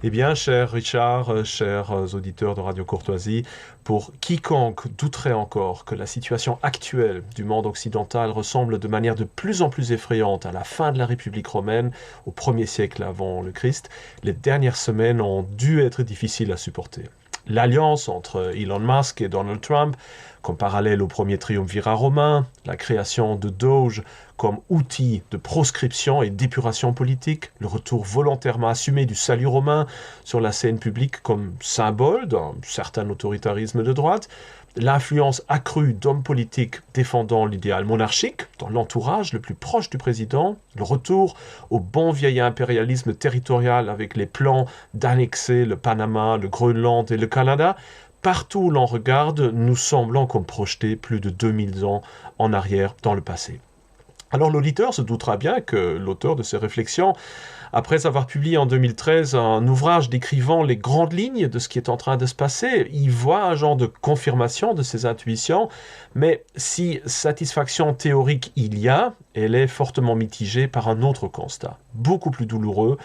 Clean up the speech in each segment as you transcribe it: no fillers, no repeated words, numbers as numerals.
Eh bien, cher Richard, chers auditeurs de Radio Courtoisie, pour quiconque douterait encore que la situation actuelle du monde occidental ressemble de manière de plus en plus effrayante à la fin de la République romaine, au 1er siècle avant le Christ, les dernières semaines ont dû être difficiles à supporter. L'alliance entre Elon Musk et Donald Trump, comme parallèle au premier triumvirat romain, la création de Doge comme outil de proscription et d'épuration politique, le retour volontairement assumé du salut romain sur la scène publique comme symbole d'un certain autoritarisme de droite, l'influence accrue d'hommes politiques défendant l'idéal monarchique dans l'entourage le plus proche du président, le retour au bon vieil impérialisme territorial avec les plans d'annexer le Panama, le Groenland et le Canada, partout où l'on regarde, nous semblons comme projeter plus de 2000 ans en arrière dans le passé. Alors l'auditeur se doutera bien que l'auteur de ces réflexions, après avoir publié en 2013 un ouvrage décrivant les grandes lignes de ce qui est en train de se passer, y voit un genre de confirmation de ses intuitions, mais si satisfaction théorique il y a, elle est fortement mitigée par un autre constat, beaucoup plus douloureux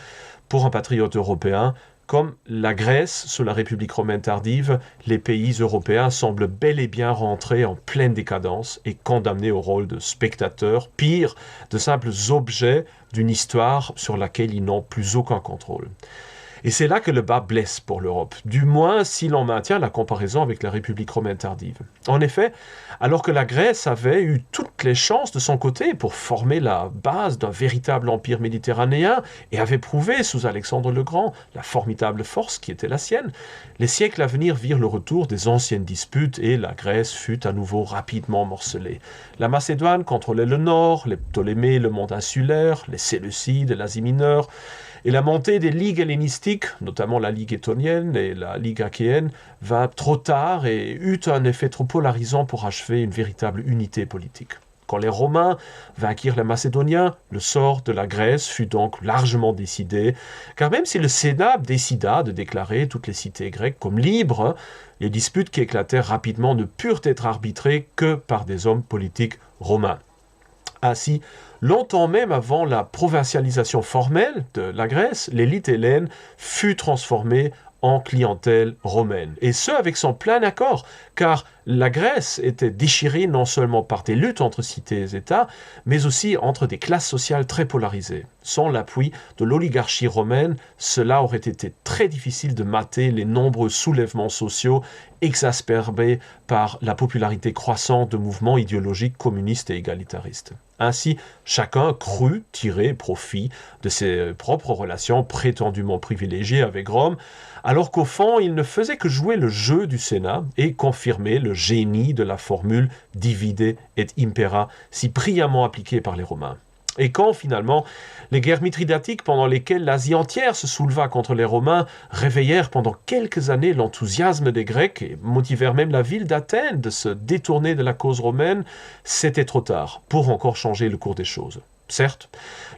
pour un patriote européen. Comme la Grèce sous la République romaine tardive, les pays européens semblent bel et bien rentrer en pleine décadence et condamnés au rôle de spectateurs, pire, de simples objets d'une histoire sur laquelle ils n'ont plus aucun contrôle. Et c'est là que le bas blesse pour l'Europe, du moins si l'on maintient la comparaison avec la République romaine tardive. En effet, alors que la Grèce avait eu toutes les chances de son côté pour former la base d'un véritable empire méditerranéen et avait prouvé sous Alexandre le Grand la formidable force qui était la sienne, les siècles à venir virent le retour des anciennes disputes et la Grèce fut à nouveau rapidement morcelée. La Macédoine contrôlait le nord, les Ptolémées le monde insulaire, les Séleucides, l'Asie mineure, et la montée des ligues hellénistiques, notamment la Ligue étonienne et la Ligue achéenne, vint trop tard et eut un effet trop polarisant pour achever une véritable unité politique. Quand les Romains vainquirent les Macédoniens, le sort de la Grèce fut donc largement décidé, car même si le Sénat décida de déclarer toutes les cités grecques comme libres, les disputes qui éclatèrent rapidement ne purent être arbitrées que par des hommes politiques romains. Ainsi, longtemps même avant la provincialisation formelle de la Grèce, l'élite hellène fut transformée en clientèle romaine. Et ce, avec son plein accord, car la Grèce était déchirée non seulement par des luttes entre cités et États, mais aussi entre des classes sociales très polarisées. Sans l'appui de l'oligarchie romaine, cela aurait été très difficile de mater les nombreux soulèvements sociaux exacerbés par la popularité croissante de mouvements idéologiques communistes et égalitaristes. Ainsi, chacun crut tirer profit de ses propres relations prétendument privilégiées avec Rome, alors qu'au fond, il ne faisait que jouer le jeu du Sénat et confirmer le génie de la formule « divide et impera » si brillamment appliquée par les Romains. Et quand, finalement, les guerres mithridatiques pendant lesquelles l'Asie entière se souleva contre les Romains réveillèrent pendant quelques années l'enthousiasme des Grecs et motivèrent même la ville d'Athènes de se détourner de la cause romaine, c'était trop tard pour encore changer le cours des choses. Certes,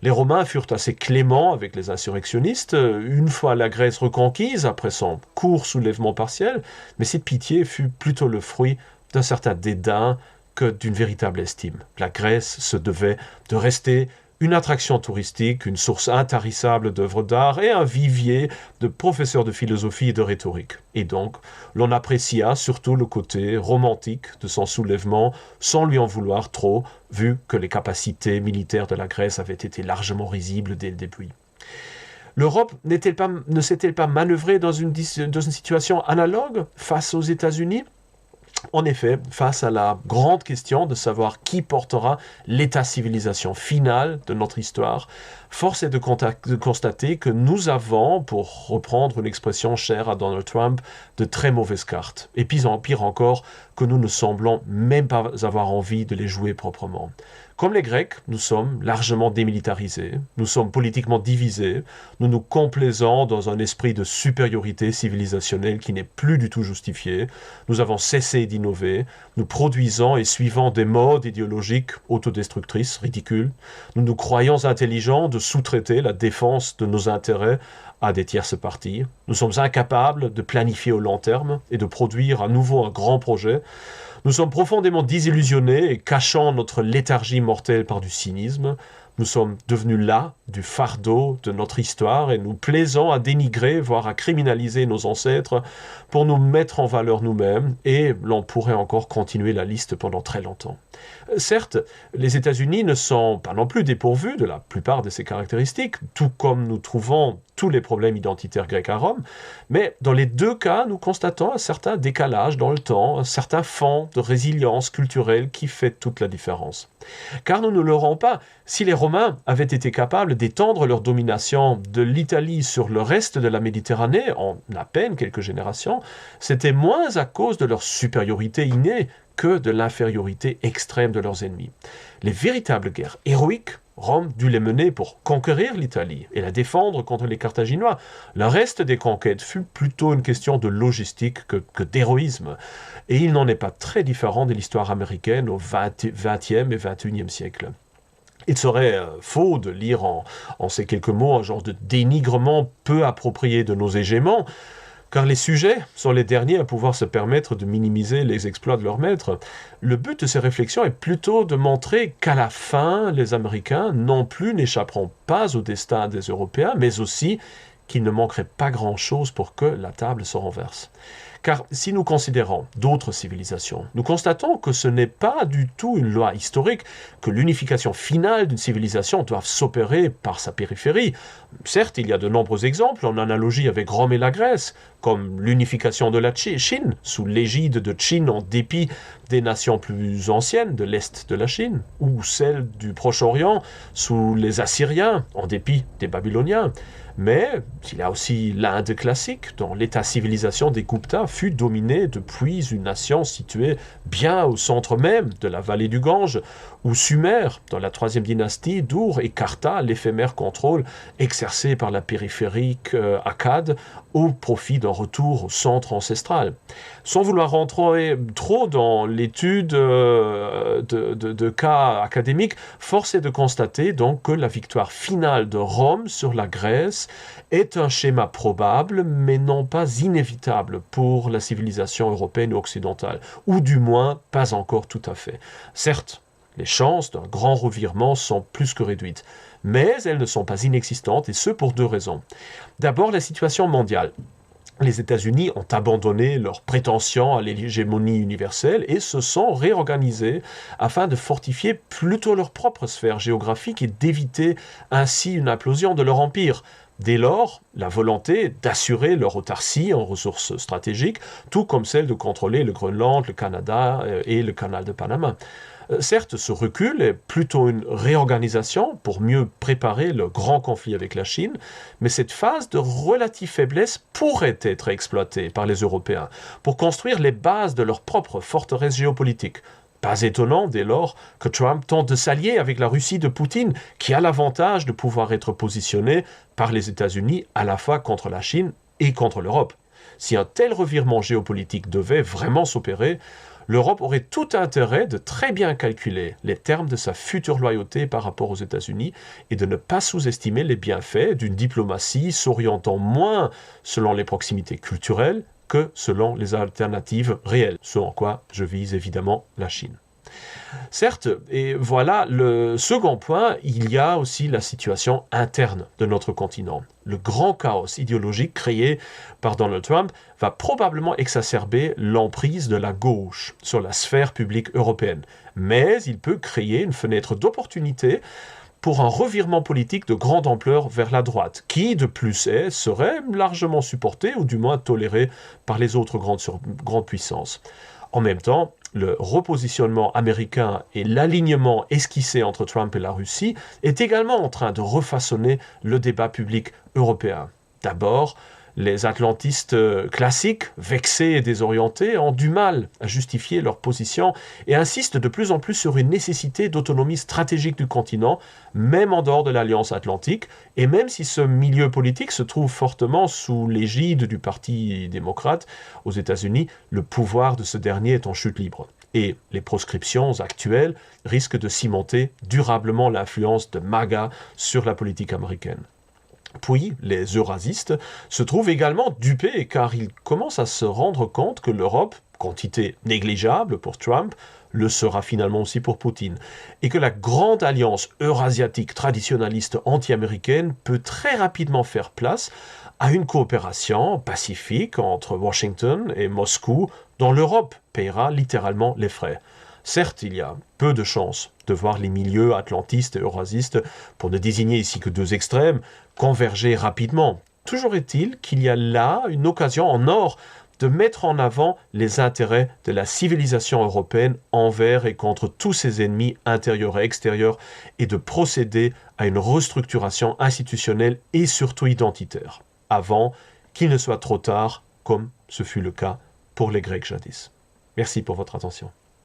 les Romains furent assez cléments avec les insurrectionnistes, une fois la Grèce reconquise après son court soulèvement partiel, mais cette pitié fut plutôt le fruit d'un certain dédain que d'une véritable estime. La Grèce se devait de rester une attraction touristique, une source intarissable d'œuvres d'art et un vivier de professeurs de philosophie et de rhétorique. Et donc, l'on apprécia surtout le côté romantique de son soulèvement, sans lui en vouloir trop, vu que les capacités militaires de la Grèce avaient été largement risibles dès le début. L'Europe ne s'est-elle pas manœuvrée dans une situation analogue face aux États-Unis ? En effet, face à la grande question de savoir qui portera l'état-civilisation final de notre histoire, force est de constater que nous avons, pour reprendre une expression chère à Donald Trump, de très mauvaises cartes. Et pire encore, que nous ne semblons même pas avoir envie de les jouer proprement. Comme les Grecs, nous sommes largement démilitarisés, nous sommes politiquement divisés, nous nous complaisons dans un esprit de supériorité civilisationnelle qui n'est plus du tout justifié, nous avons cessé d'innover, nous produisons et suivons des modes idéologiques autodestructrices, ridicules, nous nous croyons intelligents de sous-traiter la défense de nos intérêts à des tierces parties, nous sommes incapables de planifier au long terme et de produire à nouveau un grand projet. Nous sommes profondément désillusionnés et cachant notre léthargie mortelle par du cynisme. Nous sommes devenus là du fardeau de notre histoire et nous plaisons à dénigrer, voire à criminaliser nos ancêtres pour nous mettre en valeur nous-mêmes, et l'on pourrait encore continuer la liste pendant très longtemps. Certes, les États-Unis ne sont pas non plus dépourvus de la plupart de ces caractéristiques, tout comme nous trouvons tous les problèmes identitaires grecs à Rome, mais dans les deux cas, nous constatons un certain décalage dans le temps, un certain fond de résilience culturelle qui fait toute la différence. Car nous ne l'aurons pas, si les Romains avaient été capables d'étendre leur domination de l'Italie sur le reste de la Méditerranée en à peine quelques générations, c'était moins à cause de leur supériorité innée que de l'infériorité extrême de leurs ennemis. Les véritables guerres héroïques, Rome dut les mener pour conquérir l'Italie et la défendre contre les Carthaginois. Le reste des conquêtes fut plutôt une question de logistique que d'héroïsme. Et il n'en est pas très différent de l'histoire américaine au XXe et XXIe siècle. Il serait faux de lire en ces quelques mots un genre de dénigrement peu approprié de nos hégémons, car les sujets sont les derniers à pouvoir se permettre de minimiser les exploits de leurs maîtres. Le but de ces réflexions est plutôt de montrer qu'à la fin, les Américains non plus n'échapperont pas au destin des Européens, mais aussi qu'il ne manquerait pas grand-chose pour que la table se renverse. Car si nous considérons d'autres civilisations, nous constatons que ce n'est pas du tout une loi historique que l'unification finale d'une civilisation doive s'opérer par sa périphérie. Certes, il y a de nombreux exemples en analogie avec Rome et la Grèce, comme l'unification de la Chine, sous l'égide de Qin en dépit des nations plus anciennes de l'Est de la Chine, ou celle du Proche-Orient sous les Assyriens en dépit des Babyloniens. Mais il y a aussi l'Inde classique, dont l'état-civilisation des Gupta fut dominé depuis une nation située bien au centre même de la vallée du Gange, ou Sumer, dans la troisième dynastie d'Ur, et Karta, l'éphémère contrôle exercé par la périphérique Akkad, au profit d'un retour au centre ancestral. Sans vouloir rentrer trop dans l'étude de cas académiques, force est de constater donc que la victoire finale de Rome sur la Grèce est un schéma probable, mais non pas inévitable pour la civilisation européenne ou occidentale, ou du moins pas encore tout à fait. Certes, les chances d'un grand revirement sont plus que réduites, mais elles ne sont pas inexistantes, et ce pour deux raisons. D'abord, la situation mondiale. Les États-Unis ont abandonné leurs prétentions à l'hégémonie universelle et se sont réorganisés afin de fortifier plutôt leur propre sphère géographique et d'éviter ainsi une implosion de leur empire. Dès lors, la volonté d'assurer leur autarcie en ressources stratégiques, tout comme celle de contrôler le Groenland, le Canada et le canal de Panama. Certes, ce recul est plutôt une réorganisation pour mieux préparer le grand conflit avec la Chine, mais cette phase de relative faiblesse pourrait être exploitée par les Européens pour construire les bases de leur propre forteresse géopolitique. Pas étonnant dès lors que Trump tente de s'allier avec la Russie de Poutine, qui a l'avantage de pouvoir être positionné par les États-Unis à la fois contre la Chine et contre l'Europe. Si un tel revirement géopolitique devait vraiment s'opérer, l'Europe aurait tout intérêt de très bien calculer les termes de sa future loyauté par rapport aux États-Unis et de ne pas sous-estimer les bienfaits d'une diplomatie s'orientant moins selon les proximités culturelles que selon les alternatives réelles, ce en quoi je vise évidemment la Chine. Certes, et voilà le second point, il y a aussi la situation interne de notre continent. Le grand chaos idéologique créé par Donald Trump va probablement exacerber l'emprise de la gauche sur la sphère publique européenne. Mais il peut créer une fenêtre d'opportunité pour un revirement politique de grande ampleur vers la droite, qui, de plus serait largement supporté ou du moins toléré par les autres grandes puissances. En même temps, le repositionnement américain et l'alignement esquissé entre Trump et la Russie est également en train de refaçonner le débat public européen. D'abord, les atlantistes classiques, vexés et désorientés, ont du mal à justifier leur position et insistent de plus en plus sur une nécessité d'autonomie stratégique du continent, même en dehors de l'Alliance atlantique, et même si ce milieu politique se trouve fortement sous l'égide du Parti démocrate aux États-Unis, le pouvoir de ce dernier est en chute libre. Et les proscriptions actuelles risquent de cimenter durablement l'influence de MAGA sur la politique américaine. Puis, les eurasistes se trouvent également dupés car ils commencent à se rendre compte que l'Europe, quantité négligeable pour Trump, le sera finalement aussi pour Poutine. Et que la grande alliance eurasiatique traditionnaliste anti-américaine peut très rapidement faire place à une coopération pacifique entre Washington et Moscou, dont l'Europe paiera littéralement les frais. Certes, il y a peu de chances de voir les milieux atlantistes et eurasistes, pour ne désigner ici que deux extrêmes, converger rapidement. Toujours est-il qu'il y a là une occasion en or de mettre en avant les intérêts de la civilisation européenne envers et contre tous ses ennemis intérieurs et extérieurs et de procéder à une restructuration institutionnelle et surtout identitaire, avant qu'il ne soit trop tard, comme ce fut le cas pour les Grecs jadis. Merci pour votre attention.